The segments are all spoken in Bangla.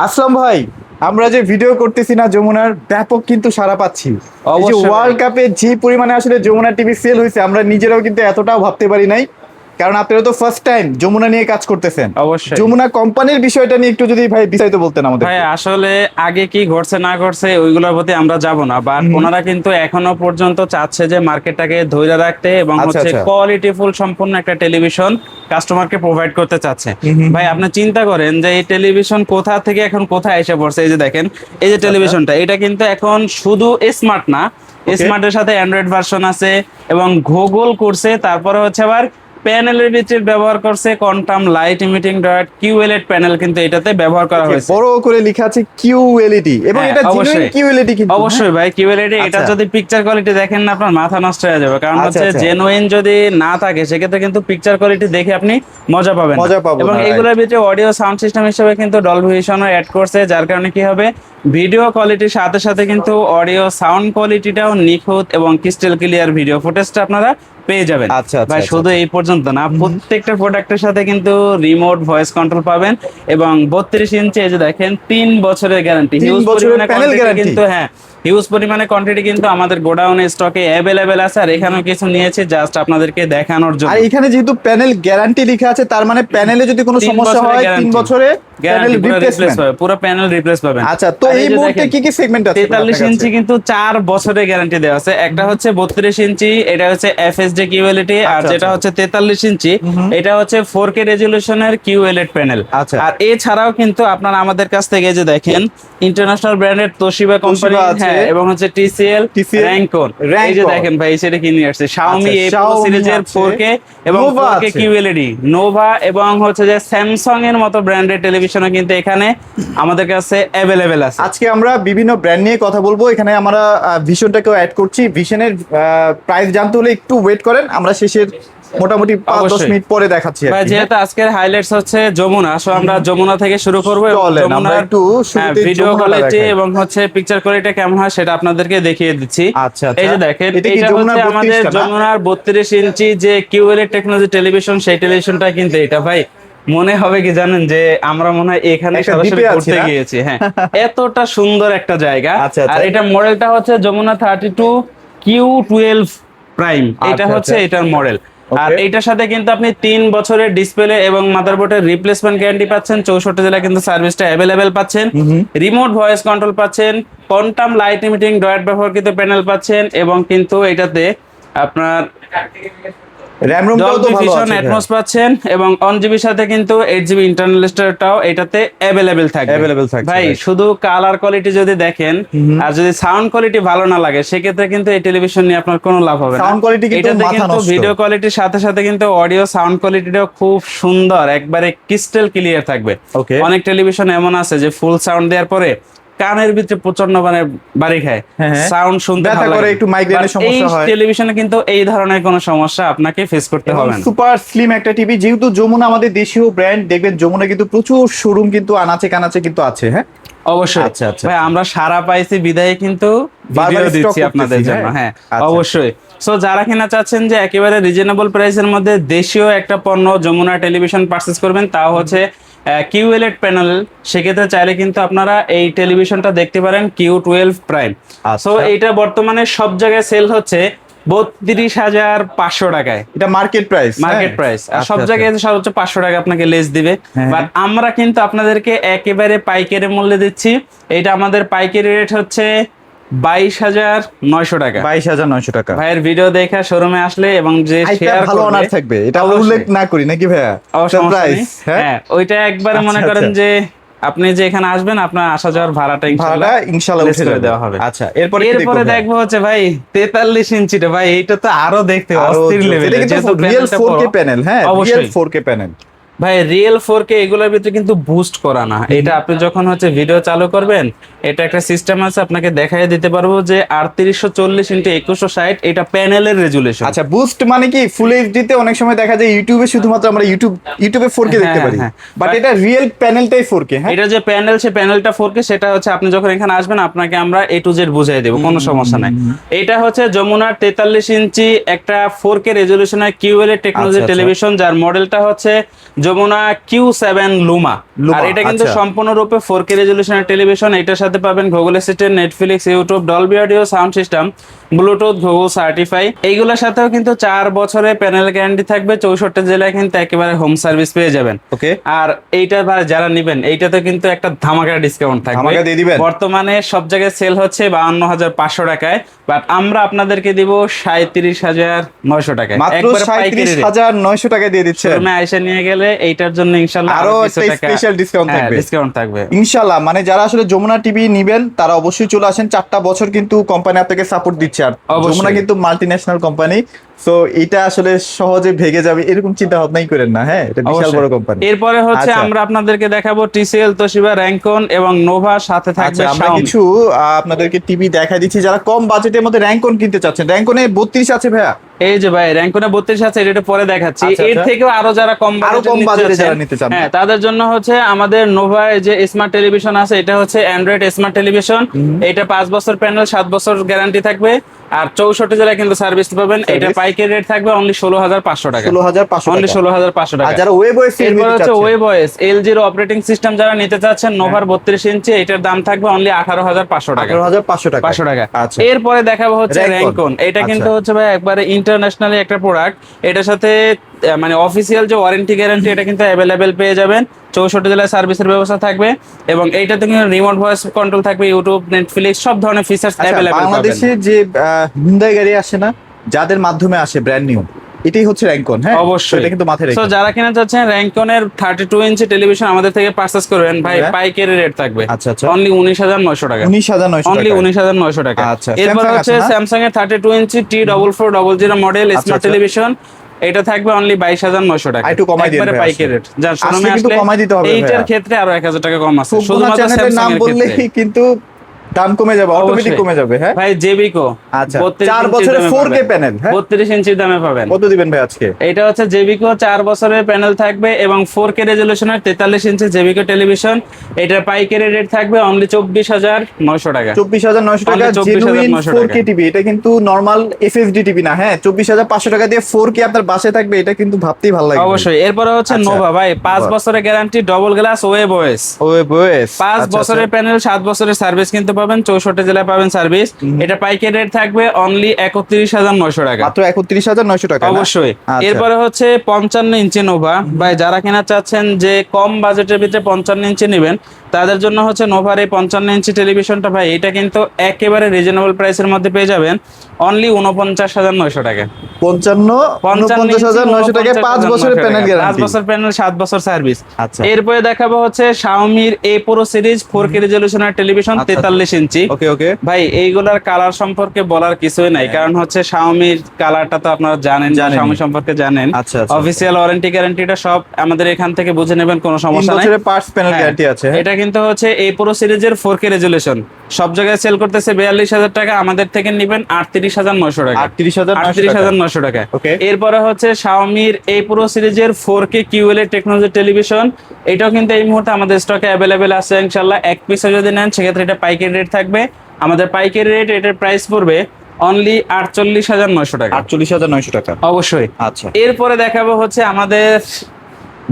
আসলাম ভাই, আমরা যে ভিডিও করতেছি না যমুনার, ব্যাপক কিন্তু সাড়া পাচ্ছি। এই যে অবশ্যই ওয়ার্ল্ড কাপে যে পরিমাণে আসলে যমুনা টিভি সেল হয়েছে, আমরা নিজেরাও কিন্তু এতটাও ভাবতে পারি নাই। কারণ আপনারা তো ফার্স্ট টাইম যমুনা নিয়ে কাজ করতেছেন। অবশ্যই যমুনা কোম্পানির বিষয়টা নিয়ে একটু যদি ভাই বিস্তারিত বলতেন ভাই, আমাদেরকে। আসলে আগে কি ঘটছে না ঘটছে ওইগুলোর প্রতি আমরা যাব না, বাট হুম। ওনারা কিন্তু এখনো পর্যন্ত চাচ্ছে যে মার্কেটটাকে ধরে রাখতে এবং আচ্ছা হচ্ছে আচ্ছা। কোয়ালিটিফুল সম্পূর্ণ একটা টেলিভিশন কাস্টমারকে প্রোভাইড করতে চাচ্ছে। হুম। ভাই আপনি চিন্তা করেন যে এই টেলিভিশন কোথা থেকে এখন কোথায় এসে পড়ছে। এই যে দেখেন, এই যে আচ্ছা আচ্ছা। টেলিভিশনটা, এটা কিন্তু এখন শুধু স্মার্ট না, ওকে। স্মার্টের সাথে অ্যান্ড্রয়েড ভার্সন আছে এবং গুগল করছে, তারপরে হচ্ছে আবার প্যানেলের ভিতরে ব্যবহার করছে quantum light emitting diode QLED panel, কিন্তু এটাতে ব্যবহার করা ওকে, হয়েছে। বড় করে লেখা আছে কিউএলইডি এবং হ্যাঁ, এটা জেনুইন অবশ্যই কিউএলইডি কিন্তু, হ্যাঁ? অবশ্যই ভাই, কিউএলইডি এটা আচ্ছা যদি পিকচার কোয়ালিটি দেখেন না, আপনার মাথা নষ্ট হয়ে যাবে। কারণ আচ্ছা হচ্ছে আচ্ছা। জেনুইন যদি না থাকে সেক্ষেত্রে কিন্তু পিকচার কোয়ালিটি দেখে আপনি মজা পাবেন না। মজা পাবো এবং না, রাইট। এগুলোর ভিতরে অডিও সাউন্ড সিস্টেম হিসেবে কিন্তু ডলবি ভিশনও অ্যাড করছে, যার কারণে কি হবে, ভিডিও কোয়ালিটির সাথে সাথে কিন্তু অডিও সাউন্ড কোয়ালিটিটাও নিখুঁত এবং ক্রিস্টাল ক্লিয়ার ভিডিও ফুটেজটা আপনারা পেয়ে যাবেন। আচ্ছা আচ্ছা ভাই আচ্ছা শুধু আচ্ছা। এই পর্যন্ত না, প্রত্যেকটা প্রোডাক্টের সাথে কিন্তু রিমোট ভয়েস কন্ট্রোল পাবেন এবং 32 ইঞ্চি, এই যে দেখেন 3 বছরের গ্যারান্টি, 3 বছরের প্যানেল গ্যারান্টি। কিন্তু হ্যাঁ, হিউজ পরিমাণে কোয়ান্টিটি কিন্তু আমাদের গোডাউনে স্টকে অ্যাভেলেবেল আছে। আর এখানেও কিছু নিয়েছি জাস্ট আপনাদেরকে দেখানোর জন্য। আর এখানে যেহেতু প্যানেল গ্যারান্টি লেখা আছে, তার মানে প্যানেলে যদি কোনো 3 সমস্যা বছরের হয় 3 গ্যারান্টি, বছরে প্যানেল গ্যারান্টি পুরো রিপ্লেস রিপ্লেসমেন্ট। পাবে, পুরো প্যানেল রিপ্লেস পাবেন। আচ্ছা, তো আর এই যে মুহূর্তে দেখেন, কি কি সেগমেন্ট আছে আপনার 43 কাছে? ইঞ্চি কিন্তু 4 বছরের গ্যারান্টি দেওয়া আছে। একটা হচ্ছে 32 ইঞ্চি, এটা হচ্ছে এফএসডি কিউএলইডি, আর আচ্ছা যেটা আচ্ছা। হচ্ছে 43 ইঞ্চি, এটা হচ্ছে 4K রেজলিউশনের কিউএলইডি প্যানেল। আচ্ছা। আর এছাড়াও কিন্তু আপনারা আমাদের কাছ থেকে যে দেখেন ইন্টারন্যাশনাল ব্র্যান্ডের তোশিবা কোম্পানি, আছে। হ্যাঁ, এবং হচ্ছে টিসিএল TCL, র‍্যাঙ্কন। এই যে Rancor। দেখেন ভাই, সেটা কি নিয়ে আসছে, Xiaomi আচ্ছা, A Pro Xiaomi সিরিজের আছে, 4K এবং Nova 4K আছে। কিউএলইডি, নোভা এবং হচ্ছে যে স্যামসাং এর মতো ব্র্যান্ডের টেলিভিশনও কিন্তু এখানে আমাদের কাছে অ্যাভেলেবেল আছে। আজকে আমরা বিভিন্ন ব্র্যান্ড নিয়ে কথা বলবো। এখানে আমরা ভিশনটাকেও অ্যাড করছি। ভিশনের প্রাইস জানতে হলে একটু ওয়েট করেন, আমরা শেষের মোটামুটি 5-10 অবশ্যই। মিনিট পরে দেখাচ্ছি আর ভাই কি, যেহেতু আজকের হাইলাইটস হচ্ছে যমুনা, সো আমরা যমুনা থেকে শুরু করব এবং চলেন, আমরা যমুনার একটু শুরুতেই ভিডিও যমুনাটা কোয়ালিটি দেখাই। এবং হচ্ছে পিকচার কোয়ালিটি কেমন হয় সেটা আপনাদেরকে দেখিয়ে দিচ্ছি। আচ্ছা, আচ্ছা। এই যে দেখেন, এটা কি এটা যমুনার হচ্ছে আমাদের 32 টা না? যমুনার 32 ইঞ্চি যে কিউএলইডি টেকনোলজি টেলিভিশন, সেই টেলিভিশনটা কিন্তু এটা ভাই মনে হবে কি জানেন, যে আমরা মনে হয় এখানে একটা সরাসরি দ্বীপে আছি, ঘুরতে না? গিয়েছি। হ্যাঁ, এতটা সুন্দর একটা জায়গা। আচ্ছা, আচ্ছা। আর এটা মডেলটা হচ্ছে যমুনা 32 Q12 প্রাইম, এটা আচ্ছা, হচ্ছে আচ্ছা। এটার মডেল। আর ওকে। এইটার সাথে কিন্তু আপনি 3 বছরের ডিসপ্লে এবং মাদারবোর্ডের রিপ্লেসমেন্ট গ্যারান্টি পাচ্ছেন, 64 জেলা কিন্তু সার্ভিসটা অ্যাভেলেবেল পাচ্ছেন, রিমোট ভয়েস কন্ট্রোল পাচ্ছেন, কোয়ান্টাম লাইট ইমিটিং ডায়োড ব্যবহারকৃত প্যানেল পাচ্ছেন এবং কিন্তু এটাতে আপনার র‍্যাম রোমটাও তো ডলবি ভালো ভিশন আছে। অ্যাটমস পাচ্ছেন এবং 1 জিবির সাথে কিন্তু 8 জিবি ইন্টারনাল স্টোরেজটাও এটাতে অ্যাভেলেবেল থাকবে। Available থাকছে, ভাই right. শুধু কালার কোয়ালিটি যদি দেখেন আর যদি সাউন্ড কোয়ালিটি ভালো না লাগে, সেক্ষেত্রে কিন্তু এই টেলিভিশন নিয়ে আপনার কোনো লাভ হবে না। Sound quality কিন্তু এটাতে মাথা কিন্তু নষ্ট। ভিডিও কোয়ালিটির সাথে সাথে কিন্তু অডিও সাউন্ড কোয়ালিটিটাও খুব সুন্দর, একবারে ক্রিস্টাল ক্লিয়ার থাকবে। Okay. অনেক টেলিভিশন এমন আছে যে ফুল সাউন্ড দেওয়ার পরে কানের ভিতরে প্রচন্ড মানে বাড়ি খায়, হ্যাঁ, হ্যাঁ। সাউন্ড শুনতে ব্যথা ভালো করে, লাগে। একটু মাইগ্রেনের But সমস্যা এই হয়। টেলিভিশনে কিন্তু এই ধরনের কোনো সমস্যা আপনাকে ফেস করতে হবে না। সুপার স্লিম একটা টিভি। যেহেতু যমুনা আমাদের দেশীয় ব্র্যান্ড, দেখবেন যমুনা কিন্তু প্রচুর শোরুম কিন্তু আনাচে কানাচে কিন্তু আছে, হ্যাঁ? অবশ্যই। আচ্ছা, আচ্ছা। ভাই আমরা সারা পাইছি বিদায় কিন্তু বারবার ভিডিও stock দিচ্ছি করতেছি, আপনাদের জন্য। হ্যাঁ? হ্যাঁ, আচ্ছা। অবশ্যই। সো যারা কিনা চাচ্ছেন যে একেবারে রিজনেবল প্রাইসের মধ্যে দেশীয় একটা পণ্য যমুনা টেলিভিশন পারচেজ করবেন, তাও হচ্ছে কিউএলইডি প্যানেল, সেক্ষেত্রে চাইলে কিন্তু আপনারা এই টেলিভিশনটা দেখতে পারেন Q12 প্রাইম। আচ্ছা। সো এইটা বর্তমানে সব জায়গায় সেল হচ্ছে 32,500 টাকায়, এটা মার্কেট প্রাইস, মার্কেট প্রাইস। আর সব আচ্ছা, জায়গায় সর্বোচ্চ 500 টাকা আপনাকে লেস দিবে, হ্যাঁ। বাট আমরা কিন্তু আপনাদেরকে একেবারে পাইকারি মূল্যে দিচ্ছি। এটা আমাদের পাইকারি রেট হচ্ছে 22,900 টাকা। 22,900 টাকা। ভাইয়ের ভিডিও দেখা শোরুমে আসলে এবং যে আরেকটা শেয়ার ভালো করবে, অনার থাকবে, এটা আমরা অবশ্যই। উল্লেখ না করি নাকি ভাইয়া? সমস্যা সারপ্রাইজ, নেই। হ্যাঁ? হ্যাঁ, ওইটা একবারে মনে আচ্ছা, করেন আচ্ছা। যে আপনি যে এখানে আসবেন, আপনার আসা যাওয়ার ভাড়াটা ভাড়াটা ইনশাআল্লাহ less উঠে করে যাবে। দেওয়া হবে। আচ্ছা, এরপরে কি এরপরে দেখবো? দেখবো হচ্ছে ভাই 43 ইঞ্চিটা। ভাই এইটা তো আরো দেখতে আরো অস্থির জোস। লেভেলের, এটা কিন্তু যেহেতু রিয়েল প্যানেলটা 4K বড়। প্যানেল, হ্যাঁ? রিয়েল অবশ্যই 4K প্যানেল। ভাই রিয়েল 4K এগুলোর ভিতরে কিন্তু বুস্ট করা না। এটা আপনি যখন হচ্ছে ভিডিও চালু করবেন, এটা একটা সিস্টেম আছে, আপনাকে দেখাই দিতে পারবো যে 3840 ইনটু 2160 এটা প্যানেলের রেজুলেশন। আচ্ছা, বুস্ট মানে কি ফুল এইচডি তে অনেক সময় দেখা যায় ইউটিউবে, শুধুমাত্র আমরা ইউটিউবে 4K দেখতে হ্যাঁ, পারি, হ্যাঁ। বাট এটা রিয়েল প্যানেলটাই 4K, হ্যাঁ? এটা যে প্যানেল, সে প্যানেলটা 4K, সেটা হচ্ছে আপনি যখন এখানে আসবেন আপনাকে আমরা A to Z বুঝিয়ে দেবো, কোনো সমস্যা নাই। এটা হচ্ছে যমুনার 43 ইঞ্চি একটা 4K রেজলিউশনের কিউএলইডি টেকনোলজি আচ্ছা, আচ্ছা। টেলিভিশন, যার মডেলটা হচ্ছে যমুনা Q7 লুমা। আর এটা কিন্তু আচ্ছা। সম্পূর্ণরূপে 4K রেজলিউশনের টেলিভিশন। এটার সাথে পাবেন Google assistant, Netflix, YouTube, Dolby audio, sound system, Bluetooth, Google certify. এইগুলোর সাথেও কিন্তু 4 বছরের প্যানেল গ্যারান্টি থাকবে। 64 জেলায় কিন্তু একেবারে হোম সার্ভিস পেয়ে যাবেন। ওকে, আর এইটা যারা নেবেন এইটাতে কিন্তু একটা ধামাকা ডিসকাউন্ট থাকবে। ধামাকা দিয়ে দিবেন। বর্তমানে সব জায়গায় সেল হচ্ছে 52,500 টাকায়, বাট আমরা আপনাদেরকে দিব 37,900 টাকায়। মাত্র একবারে পাইকারি রেট। 37,900 টাকা দিয়ে দিচ্ছেন। শোরুমে আইসা নিয়ে গেলে এইটার জন্য ইনশাআল্লাহ আরো কিছু একটা টাকা স্পেশাল ডিসকাউন্ট থাকবে। ডিসকাউন্ট থাকবে ইনশাআল্লাহ। মানে যারা আসলে যমুনা টিভি নিবেন তারা অবশ্যই চলে আসেন। 4টা বছর কিন্তু কোম্পানি আপনাকে সাপোর্ট দিচ্ছে। আর অবশ্যই। যমুনা কিন্তু মাল্টিন্যাশনাল কোম্পানি, সো এটা আসলে সহজে ভেগে যাবে এরকম চিন্তা ভাবনাই করেন না। হ্যাঁ, এটা বিশাল বড় কোম্পানি। এরপরে হচ্ছে আচ্ছা। আমরা আপনাদেরকে দেখাবো TCL, তোশিবা, র‍্যাঙ্কন এবং নোভা, সাথে থাকবে আচ্ছা, আমরা Xiaomi। কিছু আপনাদেরকে টিভি দেখাই দিচ্ছি যারা কম বাজেটের মধ্যে র‍্যাঙ্কন কিনতে চাচ্ছেন। র‍্যাঙ্কনে 32 আছে ভাইয়া। এই যে ভাই র‍্যাঙ্কনে 32 আছে, এটা পরে দেখাচ্ছি। আচ্ছা, এর আচ্ছা। থেকেও আরো যারা কম বাজেটে যারা নিতে চান, হ্যাঁ, তাদের জন্য হচ্ছে আমাদের নোভা যে স্মার্ট টেলিভিশন আছে, এটা হচ্ছে অ্যান্ড্রয়েড স্মার্ট টেলিভিশন। এটা 5 বছর প্যানেল, 7 বছর গ্যারান্টি থাকবে। আর 64 জেলায় কিন্তু সার্ভিস পাবেন। এটা পাইকারি রেট থাকবে অনলি 16,500 টাকা। 16,500 অনলি 16,500 টাকা। আর যারা ওয়েব ওএস এরপর হচ্ছে ওয়েব ওএস এলজির অপারেটিং সিস্টেম যারা নিতে চাচ্ছেন, নোভার 32 ইঞ্চি, এটার দাম থাকবে অনলি 18,500 টাকা। 18,500 টাকা। 500 টাকা। আচ্ছা। এরপরে দেখাবো হচ্ছে Raycon। র‍্যাঙ্কন। এটা কিন্তু হচ্ছে ভাই একবারে ইন্টারন্যাশনালি একটা প্রোডাক্ট। এটার সাথে মানে অফিসিয়াল যে ওয়ারেন্টি গ্যারান্টি এটা কিন্তু অ্যাভেলেবেল পেয়ে যাবেন। 64 জেলায় সার্ভিসের ব্যবস্থা থাকবে এবং এইটাতে কিন্তু রিমোট ভয়েস কন্ট্রোল থাকবে, ইউটিউব, নেটফ্লিক্স সব ধরনের ফিচার্স আচ্ছা, অ্যাভেলেবেল পাবেন। বাংলাদেশে যে হুন্ডাই গাড়ি আসে না, যাদের মাধ্যমে আসে ব্র্যান্ড নিউ, এটাই হচ্ছে র‍্যাঙ্কন। হ্যাঁ, অবশ্যই। এটা কিন্তু মাথায় সো রাখবেন। যারা কিনা চাচ্ছেন র‍্যাঙ্কনের 32 ইঞ্চি টেলিভিশন আমাদের থেকে পারচেজ করবেন ভাই, হ্যাঁ। পাইকারি রেট থাকবে আচ্ছা, আচ্ছা। অনলি 19,900 টাকা। 19,900 অনলি টাকা। 19,900 টাকা। আচ্ছা, এরপর Samsung হচ্ছে আছে না? স্যামসাং এর 32 ইঞ্চি T4400 মডেল আচ্ছা, স্মার্ট আচ্ছা। টেলিভিশন। এটা থাকবে অনলি 22,900 টাকা। একটু কমাই দিন একবারে ভাই পাইকারি আসলে। রেট। যার আসলে শোরুমে কিন্তু আসলে কমাই দিতে হবে এইটার ভাইয়া। ক্ষেত্রে আরো 1,000 টাকা কম আছে শুধুমাত্র শুধুমাত্র চ্যানেলের স্যামসাং নাম এর বললেই ক্ষেত্রে। কিন্তু দাম কমে যাবে, অটোমেটিক অবশ্যই। কমে যাবে। হ্যাঁ ভাই জেবিকো আচ্ছা, 32 4 ইঞ্চির বছরের দামে 4K পাবেন। প্যানেল। হ্যাঁ, 32 ইঞ্চির দামে পাবেন। কত দিবেন ভাই আজকে? এটা হচ্ছে জেবিকো 4 বছরের প্যানেল থাকবে এবং 4K রেজলিউশনের 43 ইঞ্চি জেবিকো টেলিভিশন। এটার পাইকারি রেট থাকবে অনলি 24,900 টাকা। 24,900 টাকা। Only 24,900 জেনুইন 4K টাকা। টিভি, এটা কিন্তু নরমাল এফএসডি টিভি না। হ্যাঁ, 24,500 টাকা দিয়ে 4K আপনার বাসায় থাকবে, এটা কিন্তু ভাবতেই ভালো লাগে। অবশ্যই। এরপরে হচ্ছে আচ্ছা। নোভা ভাই 5 নোভা। বছরের guarantee, double glass, web OS. Web OS 5 বছরের প্যানেল, 7 বছরের সার্ভিস কিন্তু পাবেন। 64 জেলায় পাবেন সার্ভিস। এটা পাইকারি রেট থাকবে অনলি 31,900 টাকা। মাত্র 31,900 টাকা না? অবশ্যই। আচ্ছা। এরপরে হচ্ছে 55 ইঞ্চি নোভা ভাই, যারা কিনা চাচ্ছেন যে কম বাজেটের ভিতরে 55 ইঞ্চি নেবেন তাদের জন্য হচ্ছে নোভার এই 55 ইঞ্চি টেলিভিশনটা ভাই, এটা কিন্তু একেবারে রিজনেবল প্রাইসের মধ্যে পেয়ে যাবেন অনলি 49,900 টাকা। 49,900 টাকায় 5 বছরের প্যানেল 5 গ্যারান্টি। বছর প্যানেল, 7 বছর সার্ভিস। আচ্ছা। এরপরে দেখাবো হচ্ছে Xiaomi A Pro series 4K রেজলিউশনের টেলিভিশন, আচ্ছা, 43 ইঞ্চি। ওকে ওকে। ভাই এইগুলার কালার সম্পর্কে বলার কিছুই নাই, কারণ হচ্ছে Xiaomi কালারটা তো আপনারা জানেন, জানেনই। Xiaomi সম্পর্কে জানেন। আচ্ছা, আচ্ছা। অফিসিয়াল ওয়ারেন্টি গ্যারান্টিটা সব আমাদের এখান থেকে বুঝে নেবেন, কোনো 3 সমস্যা নাই। বছরের পার্টস প্যানেল হ্যাঁ, গ্যারান্টি আছে। হ্যাঁ। এটা কিন্তু হচ্ছে A Pro সিরিজের 4K রেজলিউশন। সব জায়গায় সেল করতেছে 42,000 টাকা, আমাদের থেকে নেবেন 38,900 টাকা। 38,900 টাকা। ওকে। এরপরে হচ্ছে Xiaomi A Pro সিরিজের 4K QLED টেকনোলজি টেলিভিশন। এটাও কিন্তু এই মুহূর্তে আমাদের স্টকে অ্যাভেলেবেল আছে ইনশাআল্লাহ। এক পিসে যদি নেন সেক্ষেত্রে এটা পাইকারি রেট থাকবে। আমাদের পাইকারি রেট, এটার প্রাইস পড়বে অনলি 48,900 টাকা। 48,900 টাকা। অবশ্যই। আচ্ছা। এরপরে দেখাবো হচ্ছে আমাদের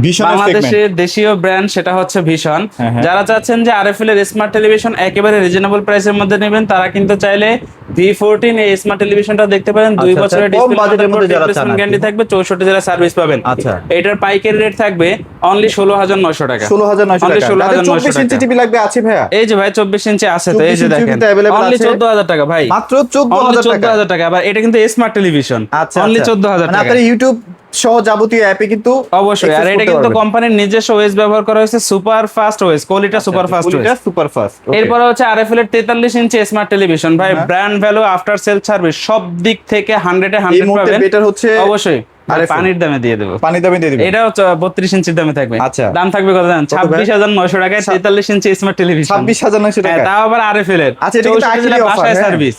ভীষণ বাংলাদেশের দেশীয় ব্র্যান্ড, সেটা হচ্ছে ভীষণ। হ্যাঁ, হ্যাঁ। যারা চাচ্ছেন যে আরএফএল এর স্মার্ট টেলিভিশন একেবারে রিজনেবল প্রাইসের মধ্যে নেবেন, তারা কিন্তু চাইলে V14 এই স্মার্ট টেলিভিশনটা দেখতে পারেন। 2 আচ্ছা, বছরের কম বাজেটের মধ্যে যারা চান রিপ্লেসমেন্ট আর কি। গ্যারান্টি থাকবে, 64 জেলা সার্ভিস পাবেন। আচ্ছা। এটার পাইকারি রেট থাকবে অনলি 16,900 টাকা। 16,900 Only টাকা। 16,900 24 ইঞ্চি টাকা। টিভি লাগবে আছে ভাইয়া? এই যে ভাই 24 ইঞ্চি আছে তো, এই 24 যে ইঞ্চি দেখেন কিন্তু available অনলি আছে। 14,000 টাকা ভাই। মাত্র অনলি 14,000 টাকা। 14,000 টাকা। আবার এটা কিন্তু স্মার্ট টেলিভিশন। আচ্ছা, অনলি আচ্ছা। 14,000 মানে টাকা। আপনার ইউটিউব সহ যাবতীয় অ্যাপে কিন্তু অবশ্যই। আর access এটা করতে কিন্তু পারবেন। কোম্পানির নিজস্ব ওএস ব্যবহার করা হয়েছে, super fast OS, quality super fast OS. এটা সুপার ফাস্ট। এরপরে হচ্ছে আরএফএল এর 43 ইঞ্চি স্মার্ট টেলিভিশন ভাই, brand value, after sale service সব দিক থেকে 100 এ 100 পাবেন। বেটার হচ্ছে অবশ্যই। ভাই, RFL পানির দামে দিয়ে দেবো। পানি দামে দিয়ে দিবেন। এটাও 32 ইঞ্চির দামে থাকবে। আচ্ছা। দাম থাকবে কত জানেন? কত ভাই? 26,900 টাকায় 43 ইঞ্চি স্মার্ট টেলিভিশন। 26,900 টাকা। তাও আবার আরএফএল এর। আচ্ছা, এটা কিন্তু 64 actually জেলায় offer, বাসায় হ্যাঁ। সার্ভিস।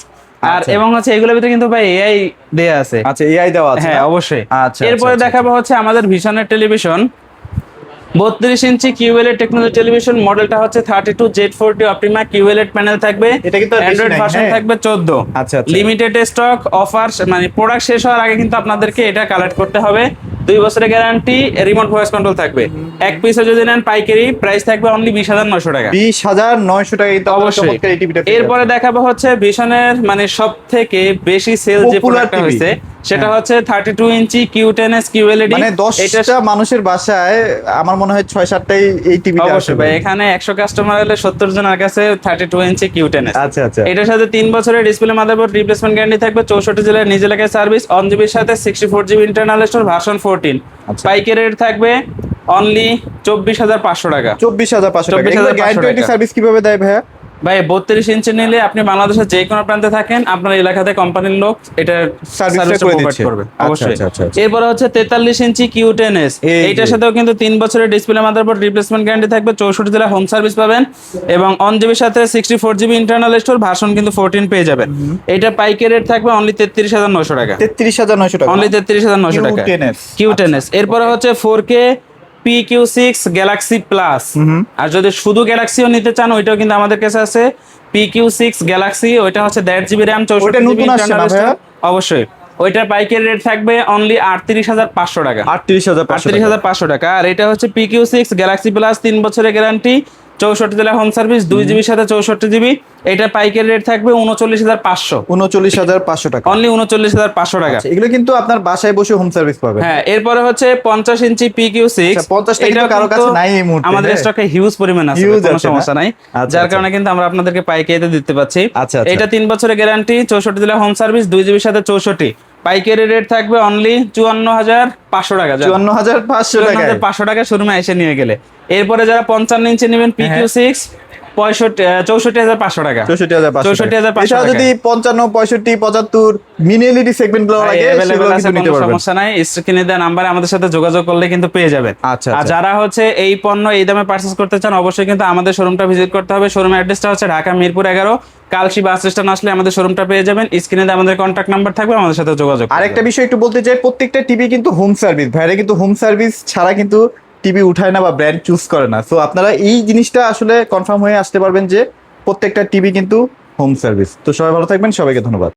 আর আচ্ছা। এবং হচ্ছে এগুলোর ভিতরে কিন্তু ভাই এআই দেয়া আছে। আচ্ছা, এআই দেওয়া আছে হ্যাঁ, না? অবশ্যই। আচ্ছা, এরপরে আচ্ছা, দেখাবো হচ্ছে আমাদের ভিশনের টেলিভিশন। 32 ইঞ্চি কিউএলইডি টেকনোলজি টেলিভিশন, মডেলটা হচ্ছে 32Z40 অপটিমা, কিউএলইডি প্যানেল থাকবে, এটা কিন্তু আর বেশি অ্যান্ড্রয়েড নাই, ভার্সন হ্যাঁ। থাকবে 14। আচ্ছা, আচ্ছা। লিমিটেড স্টক অফার, মানে প্রোডাক্ট শেষ হওয়ার আগে কিন্তু আপনাদেরকে এটা কালেক্ট করতে হবে। 2 বছরের গ্যারান্টি, রিমোট ভয়েস কন্ট্রোল থাকবে। এক পিসে যদি নেন পাইকারি প্রাইস থাকবে অনলি 20,900 টাকা। 20,900 টাকা কিন্তু অবশ্যই। চমৎকার এই টিভিটা। এরপরে দেখাবো হচ্ছে ভীষণের মানে সব থেকে বেশি সেল যে Popular প্রোডাক্টটা TV। হয়েছে সেটা হ্যাঁ। হচ্ছে 32 ইঞ্চি কিউ10s কিউএলইডি। মানে 10টা মানুষের বাসায় আমার মনে হয় 6-7টাই এই টিভিটা আছে অবশ্যই ভাই, এখানে 100 কাস্টমার হলে 70 জনের কাছে 32 ইঞ্চি কিউ10s। আচ্ছা, আচ্ছা। এটার সাথে 3 বছরের ডিসপ্লে মাদারবোর্ড রিপ্লেসমেন্ট গ্যারান্টি থাকবে, 64 জেলায় নিজ এলাকায় সার্ভিস, 1 জিবির সাথে 64 জিবি ইন্টারনাল স্টোরেজ, ভার্সন 14। আচ্ছা। পাইকারি রেট থাকবে অনলি 24,500 টাকা। 24,500 টাকা। 24,500 গ্যারান্টি টাকা। সার্ভিস কিভাবে দেয় ভাইয়া? ভাই 32 ইঞ্চি নিলে আপনি বাংলাদেশের যে কোনো প্রান্তে থাকেন, আপনার এলাকাতে কোম্পানির লোক এটা সার্ভিসটা সার্ভিসটা করে প্রোভাইড দিচ্ছে। করবে আচ্ছা, অবশ্যই। আচ্ছা, আচ্ছা, আচ্ছা। এরপর হচ্ছে 43 ইঞ্চি কিউ10s, এই যে। এইটার সাথেও কিন্তু 3 বছরের ডিসপ্লে মাদারবোর্ড রিপ্লেসমেন্ট গ্যারান্টি থাকবে, 64 জেলা হোম সার্ভিস পাবেন এবং 1 জিবির সাথে 64 জিবি ইন্টারনাল স্টোর, ভার্সন কিন্তু 14 পেয়ে যাবেন। এটা পাইকারি রেট থাকবে অনলি 33,900 টাকা। 33,900 টাকা। অনলি 33,900 টাকা। Q10s। কিউ10s। এরপরে হচ্ছে 4K PQ6 গ্যালাক্সি প্লাস। আর যদি শুধু গ্যালাক্সিও নিতে চান ওইটাও কিন্তু আমাদের কাছে আছে, PQ6 গ্যালাক্সি, ওইটা হচ্ছে 1.5 জিবি র্যাম, 64 জিবি নতুন আসছে না ইন্টারনাল ভাইয়া? স্টোরেজ। অবশ্যই। ওইটার পাইকারি রেট থাকবে অনলি 38,500 টাকা। 38,500 টাকা। 38,500 টাকা। আর এটা হচ্ছে PQ6 গ্যালাক্সি প্লাস, 3 বছরের গ্যারান্টি, 64 জেলা হোম সার্ভিস, 2 জিবির সাথে 64 জিবি। এটা পাইকারি রেট থাকবে 39,500। 39,500 টাকা। অনলি 39,500 টাকা। আচ্ছা, এগুলো কিন্তু আপনার বাসায় বসে হোম সার্ভিস পাবেন। হ্যাঁ, এরপরে হচ্ছে 50 ইঞ্চি PQ6। আচ্ছা, 50টা কিন্তু কারো কাছে নাই এই মুহূর্তে, আমাদের হ্যাঁ। স্টকে হিউজ পরিমাণ আছে, Huge কোনো আছে, সমস্যা না? নাই। আচ্ছা, যার আচ্ছা। কারণে কিন্তু আমরা আপনাদেরকে পাইকারিতে দিতে পাচ্ছি। আচ্ছা, আচ্ছা। এটা 3 বছরের গ্যারান্টি, 64 জেলা হোম সার্ভিস, 2 জিবির সাথে 64। পাইকারি রেট থাকবে অনলি 54,500 টাকা। 54,500 টাকা। 54,500 টাকা শোরুমে এসে নিয়ে গেলে। এরপরে যারা 55 ইঞ্চি নেবেন PQ6, 64,500 টাকা। 64,500 এছাড়া টাকা। যদি 55, 65, 75 মিনি এলইডি সেগমেন্ট গুলো লাগে সেগুলো কিন্তু নিতে কোনো পারবেন। সমস্যা নাই, স্ক্রিনে দেওয়া নাম্বারে আমাদের সাথে যোগাযোগ করলে কিন্তু পেয়ে যাবেন। আচ্ছা, আর আচ্ছা। যারা হচ্ছে এই পণ্য এই দামে পারচেজ করতে চান অবশ্যই কিন্তু আমাদের শোরুমটা ভিজিট করতে হবে। শোরুমের অ্যাড্রেসটা হচ্ছে ঢাকা মিরপুর 11, কালশি বাস স্টেশন আসলে আমাদের শোরুমটা পেয়ে যাবেন। স্ক্রিনে আমাদের কন্ট্যাক্ট নাম্বার থাকবে, আমাদের সাথে যোগাযোগ করবেন। আরেকটা বিষয় একটু বলতে চাই, প্রত্যেকটা টিভি কিন্তু হোম সার্ভিস, ভাইরা কিন্তু হোম সার্ভিস ছাড়া কিন্তু টিভি উঠায় না বা ব্র্যান্ড চুজ করে না। সো আপনারা এই জিনিসটা আসলে কনফার্ম হয়ে আসতে পারবেন যে প্রত্যেকটা টিভি কিন্তু হোম সার্ভিস। তো সবাই ভালো থাকবেন, সবাইকে ধন্যবাদ।